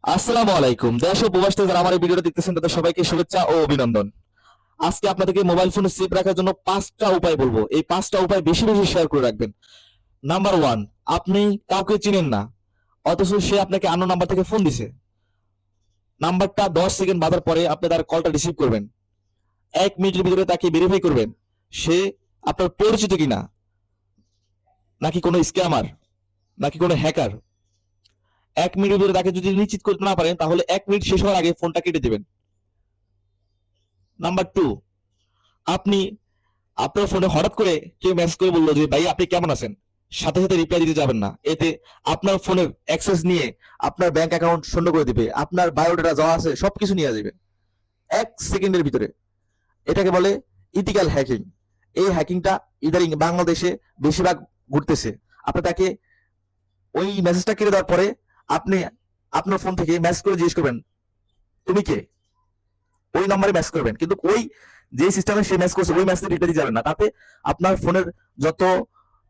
আসসালামু আলাইকুম। দেশ ও প্রবাস থেকে যারা আমার এই ভিডিওটা দেখতেছেন তাদের সবাইকে শুভেচ্ছা ও অভিনন্দন। আজকে আপনাদেরকে মোবাইল ফোনে সেভ রাখার জন্য 5টা উপায় বলবো। এই 5টা উপায় বেশি বেশি শেয়ার করে রাখবেন। নাম্বার 1, আপনি কাউকে চিনেন না, অথচ সে আপনাকে অন্য নাম্বার থেকে ফোন দিছে। নাম্বারটা 10 সেকেন্ড বাজার পরে আপনি তার কলটা রিসিভ করবেন। 1 মিনিটের ভিতরে তাকে ভেরিফাই করবেন সে আপনার পরিচিত কিনা, নাকি কোনো স্ক্যামার, নাকি কোনো হ্যাকার। 1 মিনিটের ভিতরে তাকে যদি নিশ্চিত করতে না পারেন তাহলে 1 মিনিট শেষ হওয়ার আগে ফোনটা কেটে দিবেন। নাম্বার 2, আপনি আপনার ফোনে হঠাৎ করে কেউ মেসেজ করে বললো যে ভাই আপনি কেমন আছেন, সাথে সাথে রিপ্লাই দিতে যাবেন না। এতে আপনার ফোনের অ্যাক্সেস নিয়ে আপনার ব্যাংক অ্যাকাউন্ট শূন্য করে দিবে, আপনার বায়োডাটা যা আছে সবকিছু নিয়ে যাবে 1 সেকেন্ডের ভিতরে। এটাকে বলে ইথিক্যাল হ্যাকিং। এই হ্যাকিংটা ইদারিং বাংলাদেশে বেশিরভাগ ঘুরতেছে। আপনি তাকে ওই মেসেজটা কেটে দেওয়ার পরে আপনি আপনার ফোন থেকে মেসেজ করে জিজ্ঞেস করবেন তুমি কে, ওই নম্বরে মেসেজ করবেন, কিন্তু ওই যে সিস্টেমে সে মেসেজ করছে ওই মেসেজ রিপ্লাই দিয়ে যাবেন না। তাতে আপনার ফোনের যত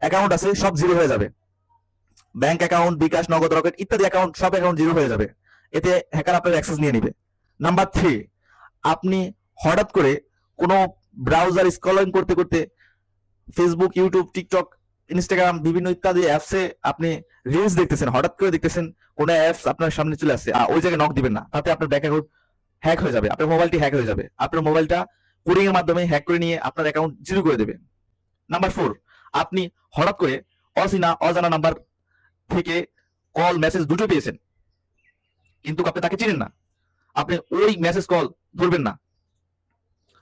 অ্যাকাউন্ট আছে সব জিরো হয়ে যাবে। ব্যাংক অ্যাকাউন্ট, বিকাশ, নগদ, রকেট ইত্যাদি অ্যাকাউন্ট, সব অ্যাকাউন্ট জিরো হয়ে যাবে। এতে হ্যাকার আপনার অ্যাক্সেস নিয়ে নিবে। নাম্বার 3, আপনি হঠাৎ করে কোনো ব্রাউজার স্ক্রলিং করতে করতে ফেসবুক, ইউটিউব, টিকটক, ইনস্টাগ্রাম বিভিন্ন ইত্যাদি অ্যাপসে আপনি রিলস দেখতেছেন, হঠাৎ করে দেখতেছেন কোনো অ্যাপস আপনার সামনে চলে আসছে, ওই জায়গায় নক দিবেন না। তাতে আপনার ব্যাংক অ্যাকাউন্ট হ্যাক হয়ে যাবে, আপনার মোবাইলটি হ্যাক হয়ে যাবে, আপনার মোবাইলটা কোডিং এর মাধ্যমে হ্যাক করে নিয়ে আপনার অ্যাকাউন্ট জিরো করে দেবে। নাম্বার 4, আপনি হঠাৎ করে অজানা নাম্বার থেকে কল, মেসেজ দুটো পেয়েছেন, কিন্তু আপনি তাকে চিনেন না। আপনি ওই মেসেজ কল ধরবেন না,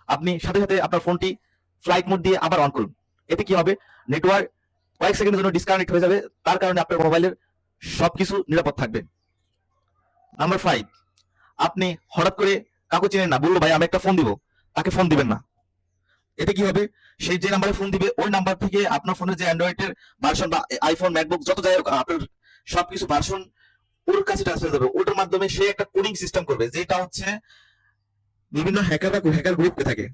আপনি সাথে সাথে আপনার ফোনটি ফ্লাইট মোড দিয়ে আবার অন করুন। এতে কি হবে, নেটওয়ার্ক কয়েক সেকেন্ডের জন্য ডিসকানেক্ট হয়ে যাবে, তার কারণে আপনার মোবাইলের সবকিছু নিরাপদ থাকবে। নাম্বার 5, আপনি হঠাৎ করে কাউকে চিনেন না, বললো ভাই আমি একটা ফোন দিব, তাকে ফোন দিবেন না। এতে কি হবে, সেই যে নাম্বারে ফোন দিবে ওই নাম্বার থেকে আপনার ফোনের যে অ্যান্ড্রয়েডের ভার্সন বা আইফোন, ম্যাকবুক যত যাই হোক আপনার সবকিছু ভার্সন ওর কাছে ট্রান্সফার যাবে। ওটার মাধ্যমে সে একটা কোডিং সিস্টেম করবে, যেটা হচ্ছে বিভিন্ন হ্যাকার গ্রুপে থাকে,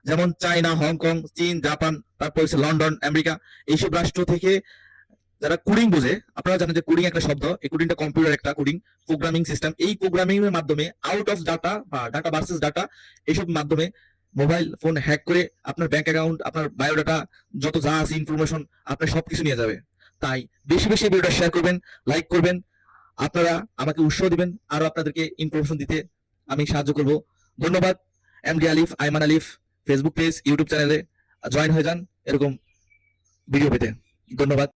যেমন চায়না, হংকং, চীন, জাপান, তারপর হচ্ছে লন্ডন, আমেরিকা, এইসব রাষ্ট্র থেকে যারা কোডিং বোঝে। আপনারা জানেন যে কোডিং একটা শব্দ, এই কোডিংটা কম্পিউটার একটা কোডিং প্রোগ্রামিং সিস্টেম। এই প্রোগ্রামিং এর মাধ্যমে আউট অফ ডাটা বা ডাটা ভার্সেস ডাটা এইসব মাধ্যমে মোবাইল ফোন হ্যাক করে আপনার ব্যাংক অ্যাকাউন্ট, আপনার বায়োডাটা যত যা আছে ইনফরমেশন আপনার সবকিছু নিয়ে যাবে। তাই বেশি বেশি ভিডিওটা শেয়ার করবেন, লাইক করবেন। আপনারা আমাকে উৎসাহ দিবেন আরো আপনাদেরকে ইনফরমেশন দিতে, আমি সাহায্য করব। ধন্যবাদ। এমডি আলিফ, আইমান আলিফ ফেসবুক পেজ, ইউটিউব চ্যানেলে জয়েন হয়ে যান এরকম ভিডিও পেতে। ধন্যবাদ।